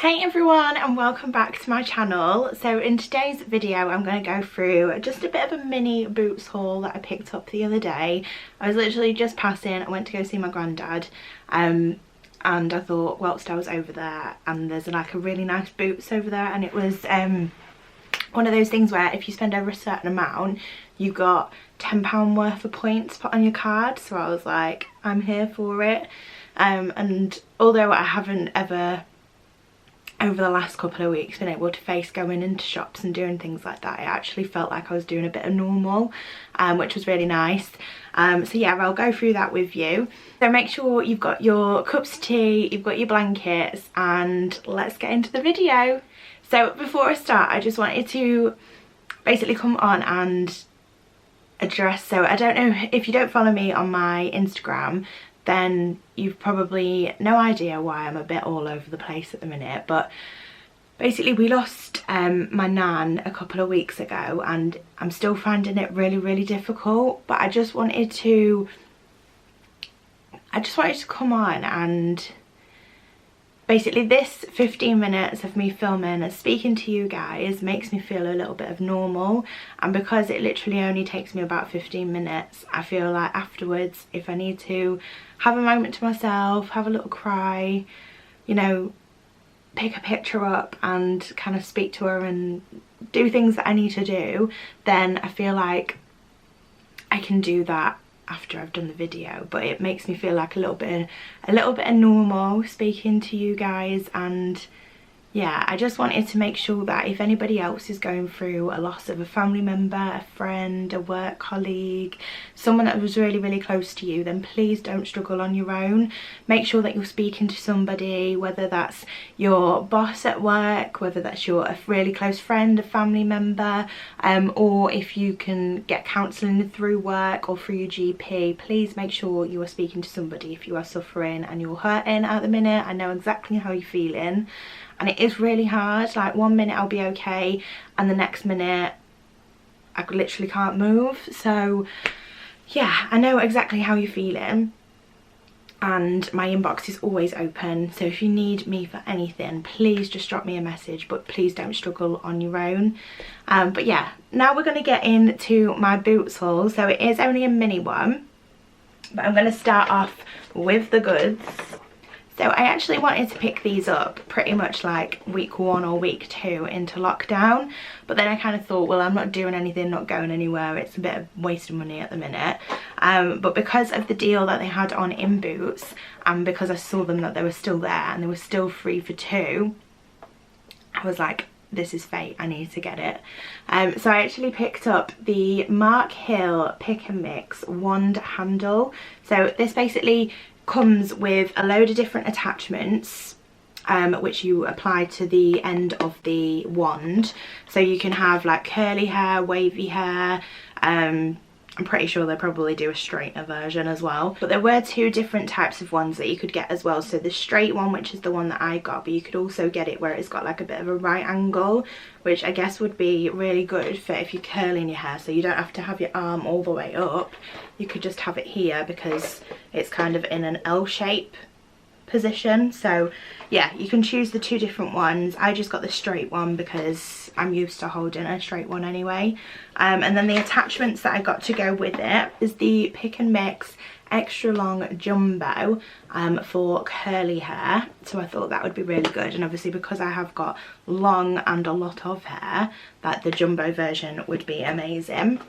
Hey everyone, and welcome back to my channel. So in today's video I'm going to go through just a bit of a mini boots haul that I picked up the other day. I was literally just passing, I went to go see my granddad and I thought whilst I was over there, and there's like a really nice boots over there, and it was one of those things where if you spend over a certain amount you got £10 worth of points put on your card. So I was like, I'm here for it. And although I haven't ever over the last couple of weeks been able to face going into shops and doing things like that, I actually felt like I was doing a bit of normal, which was really nice. So yeah, I'll go through that with you. So make sure you've got your cups of tea, you've got your blankets, and let's get into the video. So before I start, I just wanted to basically come on and address, so I don't know if you don't follow me on my Instagram, then you've probably no idea why I'm a bit all over the place at the minute. But basically we lost my nan a couple of weeks ago, and I'm still finding it really difficult. But I just wanted to come on, and basically this 15 minutes of me filming and speaking to you guys makes me feel a little bit of normal. And because it literally only takes me about 15 minutes, I feel like afterwards, if I need to have a moment to myself, have a little cry, you know, pick a picture up and kind of speak to her and do things that I need to do, then I feel like I can do that after I've done the video. But it makes me feel like a little bit of normal speaking to you guys. And yeah, I just wanted to make sure that if anybody else is going through a loss of a family member, a friend, a work colleague, someone that was really close to you, then please don't struggle on your own. Make sure that you're speaking to somebody, whether that's your boss at work, whether that's a really close friend, a family member, or if you can get counselling through work or through your GP. Please make sure you are speaking to somebody if you are suffering and you're hurting at the minute. I know exactly how you're feeling. And it is really hard. Like, one minute I'll be okay and the next minute I literally can't move. So yeah, I know exactly how you're feeling, and my inbox is always open. So if you need me for anything, please just drop me a message, but please don't struggle on your own. But yeah, now we're going to get into my boots haul. So it is only a mini one, but I'm going to start off with the goods. So I actually wanted to pick these up pretty much like week 1 or week 2 into lockdown, but then I kind of thought, well, I'm not doing anything, not going anywhere, it's a bit of waste of money at the minute. But because of the deal that they had on in Boots, and because I saw them that they were still there and they were still 3 for 2, I was like, this is fate, I need to get it. So I actually picked up the Mark Hill Pick and Mix wand handle. So this basically comes with a load of different attachments which you apply to the end of the wand. So you can have like curly hair, wavy hair, I'm pretty sure they probably do a straightener version as well. But there were 2 different types of ones that you could get as well. So the straight one, which is the one that I got, but you could also get it where it's got like a bit of a right angle, which I guess would be really good for if you're curling your hair, so you don't have to have your arm all the way up. You could just have it here because it's kind of in an L shape position. So yeah, you can choose the 2 different ones. I just got the straight one because I'm used to holding a straight one anyway. And then the attachments that I got to go with it is the Pick and Mix extra long jumbo for curly hair. So I thought that would be really good, and obviously because I have got long and a lot of hair, that the jumbo version would be amazing.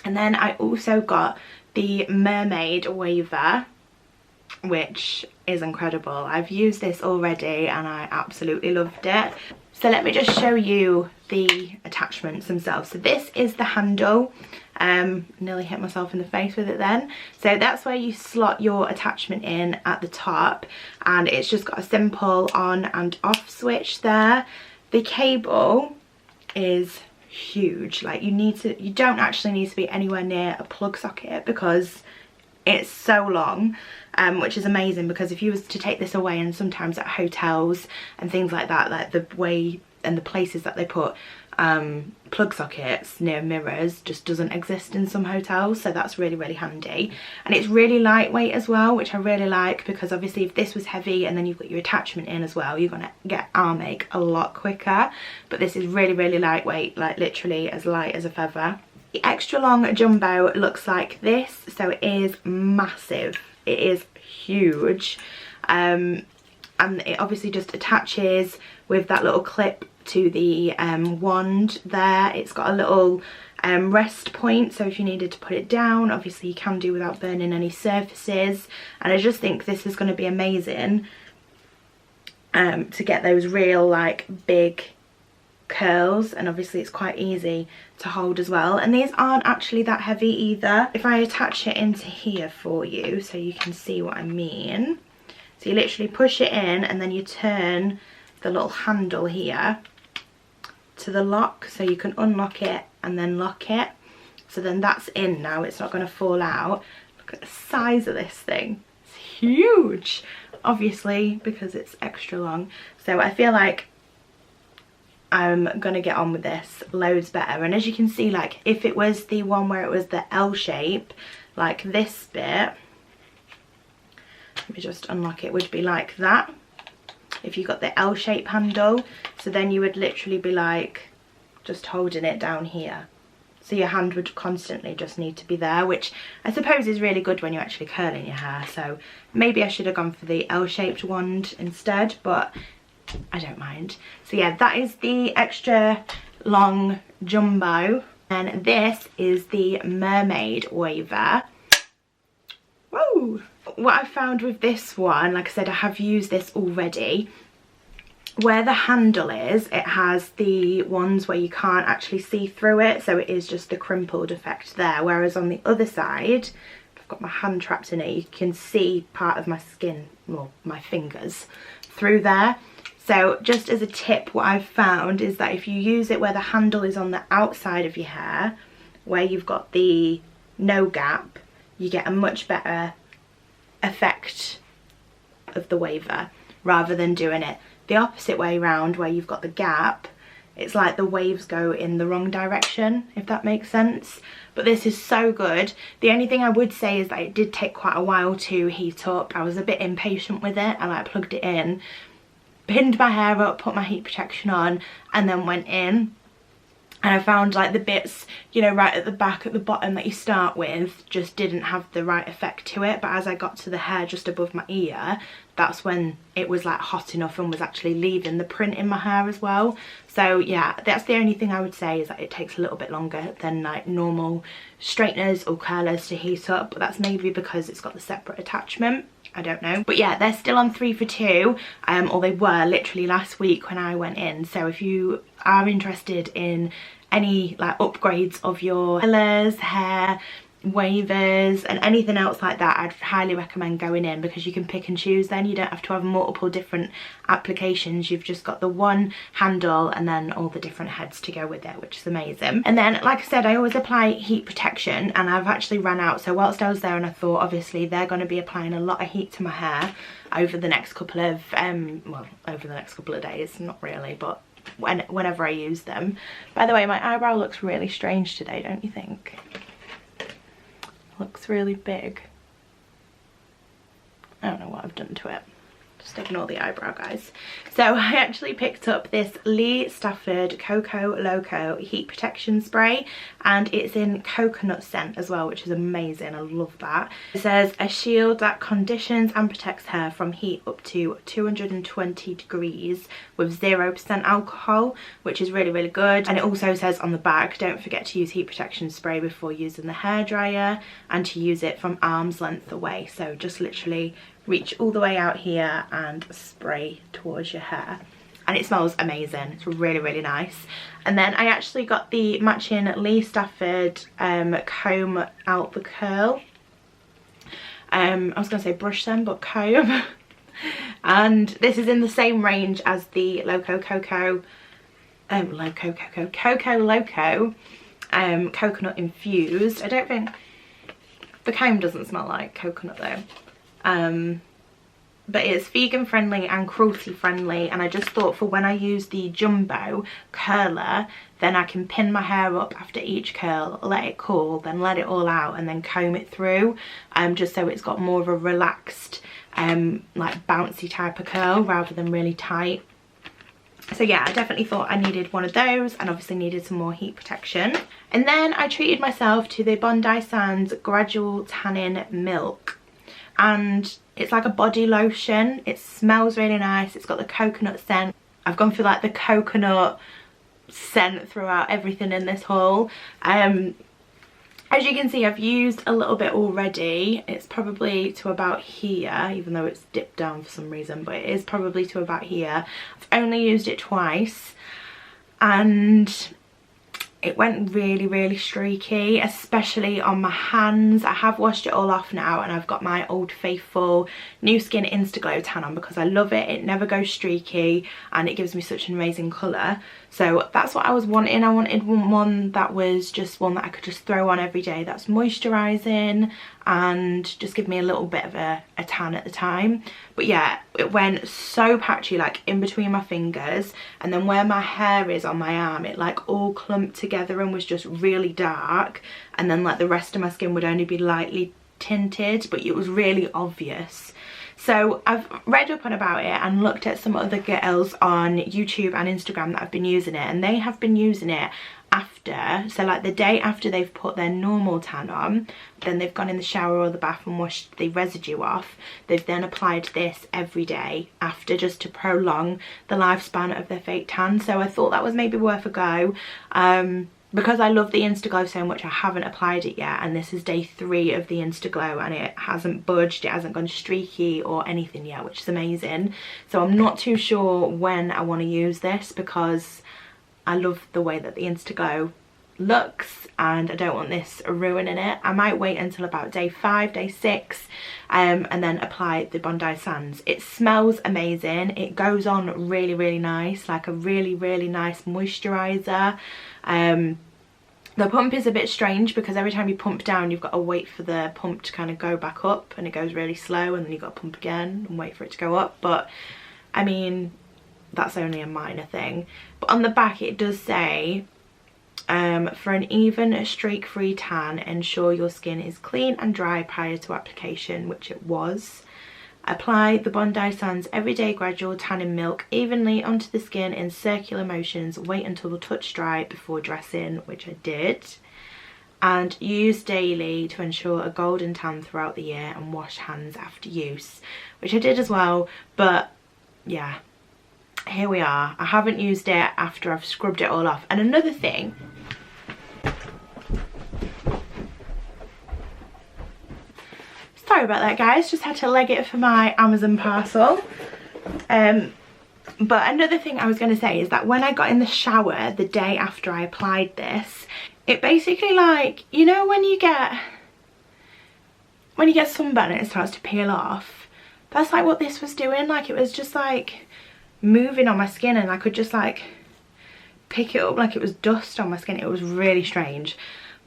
And then I also got the Mermaid Waver, which is incredible. I've used this already and I absolutely loved it. So let me just show you the attachments themselves. So this is the handle. Nearly hit myself in the face with it then. So that's where you slot your attachment in at the top, and it's just got a simple on and off switch there. The cable is huge. Like, you don't actually need to be anywhere near a plug socket because it's so long, which is amazing, because if you was to take this away, and sometimes at hotels and things like that, like the way and the places that they put plug sockets near mirrors just doesn't exist in some hotels, so that's really, really handy. And it's really lightweight as well, which I really like, because obviously if this was heavy and then you've got your attachment in as well, you're gonna get arm ache a lot quicker. But this is really, really lightweight, like literally as light as a feather. The extra long jumbo looks like this, so it is massive. It is huge, and it obviously just attaches with that little clip to the wand there. It's got a little rest point, so if you needed to put it down, obviously you can do without burning any surfaces. And I just think this is going to be amazing to get those real like big curls, and obviously it's quite easy to hold as well. And these aren't actually that heavy either. If I attach it into here for you so you can see what I mean, so you literally push it in and then you turn the little handle here to the lock, so you can unlock it and then lock it. So then that's in now, it's not going to fall out. Look at the size of this thing, it's huge, obviously because it's extra long. So I feel like I'm gonna get on with this loads better. And as you can see, like if it was the one where it was the L shape, like this bit, let me just unlock it, would be like that if you got the L shape handle. So then you would literally be like just holding it down here, so your hand would constantly just need to be there, which I suppose is really good when you're actually curling your hair. So maybe I should have gone for the L shaped wand instead, but I don't mind. So yeah, that is the extra long jumbo, and this is the Mermaid Waver. Woo! What I found with this one, like I said, I have used this already. Where the handle is, it has the ones where you can't actually see through it, so it is just the crimpled effect there. Whereas on the other side, I've got my hand trapped in it, you can see part of my skin, well, my fingers, through there. So just as a tip, what I've found is that if you use it where the handle is on the outside of your hair, where you've got the no gap, you get a much better effect of the waver, rather than doing it the opposite way round where you've got the gap. It's like the waves go in the wrong direction, if that makes sense. But this is so good. The only thing I would say is that it did take quite a while to heat up. I was a bit impatient with it. I like plugged it in, pinned my hair up, put my heat protection on, and then went in. And I found like the bits, you know, right at the back, at the bottom that you start with, just didn't have the right effect to it. But as I got to the hair just above my ear, that's when it was like hot enough and was actually leaving the print in my hair as well. So yeah, that's the only thing I would say, is that it takes a little bit longer than like normal straighteners or curlers to heat up. But that's maybe because it's got the separate attachment. I don't know. But yeah, they're still on 3 for 2, or they were literally last week when I went in. So if you are interested in any like upgrades of your curlers, hair, wavers and anything else like that, I'd highly recommend going in, because you can pick and choose. Then you don't have to have multiple different applications. You've just got the one handle and then all the different heads to go with it, which is amazing. And then, like I said, I always apply heat protection, and I've actually run out. So whilst I was there, and I thought obviously they're going to be applying a lot of heat to my hair over the next couple of well, over the next couple of days, not really, but whenever I use them. By the way, my eyebrow looks really strange today, don't you think? Looks really big. I don't know what I've done to it. Just ignore the eyebrow, guys. So I actually picked up this Stafford Coco Loco heat protection spray, and it's in coconut scent as well, which is amazing. I love that. It says a shield that conditions and protects hair from heat up to 220 degrees with 0% alcohol, which is really, really good. And it also says on the back, don't forget to use heat protection spray before using the hairdryer, and to use it from arm's length away. So just literally reach all the way out here and spray towards your hair, and it smells amazing. It's really, really nice. And then I actually got the matching Stafford comb out the curl. I was gonna say brush them, but comb. And this is in the same range as the Coco Loco coconut infused. I don't think the comb doesn't smell like coconut though. But it's vegan friendly and cruelty friendly, and I just thought for when I use the jumbo curler, then I can pin my hair up after each curl, let it cool, then let it all out and then comb it through, just so it's got more of a relaxed like bouncy type of curl rather than really tight. So yeah, I definitely thought I needed one of those, and obviously needed some more heat protection. And then I treated myself to the Bondi Sands Gradual Tannin Milk, and it's like a body lotion. It smells really nice. It's got the coconut scent. I've gone for like the coconut scent throughout everything in this haul. As you can see, I've used a little bit already. It's probably to about here, even though it's dipped down for some reason, but it is probably to about here. I've only used it twice, and it went really, really streaky, especially on my hands. I have washed it all off now, and I've got my Old Faithful New Skin Instaglow tan on because I love it. It never goes streaky and it gives me such an amazing colour. So that's what I was wanting. I wanted one that was just one that I could just throw on every day, that's moisturising and just give me a little bit of a tan at the time. But yeah, it went so patchy, like in between my fingers, and then where my hair is on my arm, it like all clumped together and was just really dark, and then like the rest of my skin would only be lightly tinted, but it was really obvious. So I've read up on about it and looked at some other girls on YouTube and Instagram that have been using it, and they have been using it after, so like the day after they've put their normal tan on, then they've gone in the shower or the bath and washed the residue off. They've then applied this every day after, just to prolong the lifespan of their fake tan. So I thought that was maybe worth a go. Because I love the Instaglow so much, I haven't applied it yet, and this is day 3 of the Instaglow and it hasn't budged, it hasn't gone streaky or anything yet, which is amazing. So I'm not too sure when I want to use this, because I love the way that the Instaglow looks and I don't want this ruining it. I might wait until about day 5, day 6, and then apply the Bondi Sands. It smells amazing. It goes on really, really nice, like a really, really nice moisturiser. The pump is a bit strange because every time you pump down, you've got to wait for the pump to kind of go back up, and it goes really slow, and then you've got to pump again and wait for it to go up. But I mean, that's only a minor thing. But on the back it does say, for an even streak-free tan, ensure your skin is clean and dry prior to application, which it was. Apply the Bondi Sands Everyday Gradual Tannin Milk evenly onto the skin in circular motions. Wait until the touch dry before dressing, which I did. And use daily to ensure a golden tan throughout the year, and wash hands after use, which I did as well. But yeah, here we are. I haven't used it after I've scrubbed it all off. And another thing, sorry about that guys, just had to leg it for my Amazon parcel. But another thing I was going to say is that when I got in the shower the day after I applied this, it basically, like, you know when you get sunburn and it starts to peel off, that's like what this was doing. Like, it was just like moving on my skin, and I could just like pick it up like it was dust on my skin. It was really strange,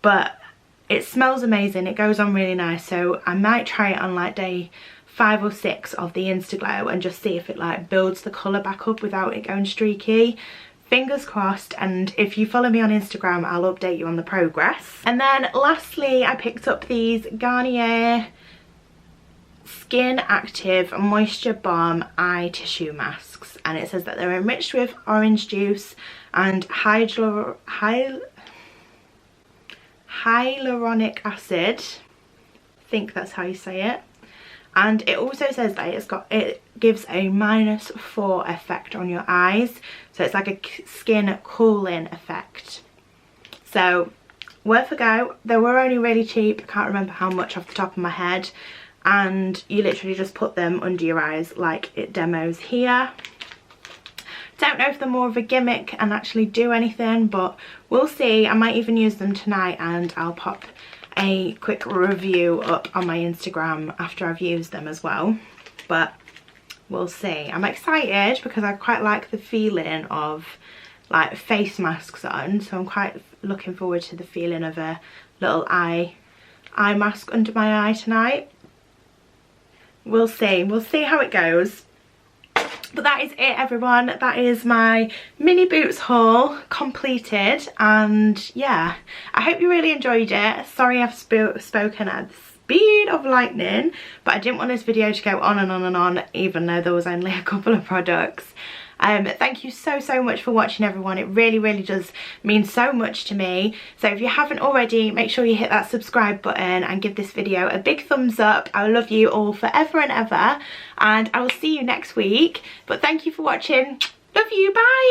but it smells amazing. It goes on really nice, so I might try it on like day 5 or 6 of the Instaglow and just see if it like builds the colour back up without it going streaky. Fingers crossed. And if you follow me on Instagram, I'll update you on the progress. And then lastly, I picked up these Garnier Skin Active Moisture Balm Eye Tissue Masks, and it says that they're enriched with orange juice and hyaluronic acid. I think that's how you say it. And it also says that it gives a -4 effect on your eyes, so it's like a skin cooling effect. So worth a go. They were only really cheap. I can't remember how much off the top of my head, and you literally just put them under your eyes like it demos here. Don't know if they're more of a gimmick and actually do anything, but we'll see. I might even use them tonight, and I'll pop a quick review up on my Instagram after I've used them as well. But we'll see. I'm excited because I quite like the feeling of like face masks on, so I'm quite looking forward to the feeling of a little eye mask under my eye tonight. We'll see how it goes. But that is it, everyone. That is my mini boots haul completed, and yeah, I hope you really enjoyed it. Sorry I've spoken at the speed of lightning, but I didn't want this video to go on and on and on, even though there was only a couple of products. Thank you so much for watching, everyone. It really does mean so much to me. So if you haven't already, make sure you hit that subscribe button and give this video a big thumbs up. I love you all forever and ever, and I will see you next week. But thank you for watching. Love you. Bye.